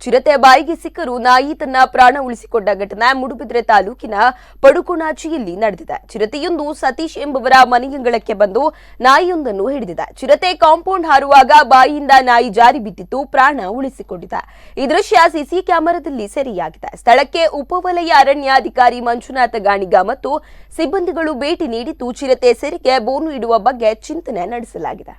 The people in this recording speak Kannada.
ಚಿರತೆ ಬಾಯಿಗೆ ಸಿಕ್ಕರೂ ನಾಯಿ ತನ್ನ ಪ್ರಾಣ ಉಳಿಸಿಕೊಂಡ ಘಟನೆ ಮೂಡುಬಿದ್ರೆ ತಾಲೂಕಿನ ಪಡುಕೋಣಾಚಿಯಲ್ಲಿ ನಡೆದಿದೆ. ಚಿರತೆಯೊಂದು ಸತೀಶ್ ಎಂಬುವರ ಮನೆಯಂಗಳಕ್ಕೆ ಬಂದು ನಾಯಿಯೊಂದನ್ನು ಹಿಡಿದಿದೆ. ಚಿರತೆ ಕಾಂಪೌಂಡ್ ಹಾರುವಾಗ ಬಾಯಿಯಿಂದ ನಾಯಿ ಜಾರಿ ಬಿದ್ದಿದ್ದು ಪ್ರಾಣ ಉಳಿಸಿಕೊಂಡಿದೆ. ಈ ದೃಶ್ಯ ಸಿಸಿ ಕ್ಯಾಮೆರಾದಲ್ಲಿ ಸೆರೆಯಾಗಿದೆ. ಸ್ಥಳಕ್ಕೆ ಉಪವಲಯ ಅರಣ್ಯಾಧಿಕಾರಿ ಮಂಜುನಾಥ ಗಾಣಿಗ ಮತ್ತು ಸಿಬ್ಬಂದಿಗಳು ಭೇಟಿ ನೀಡಿದ್ದು ಚಿರತೆ ಸೆರೆಗೆ ಬೋನು ಇಡುವ ಬಗ್ಗೆ ಚಿಂತನೆ ನಡೆಸಲಾಗಿದೆ.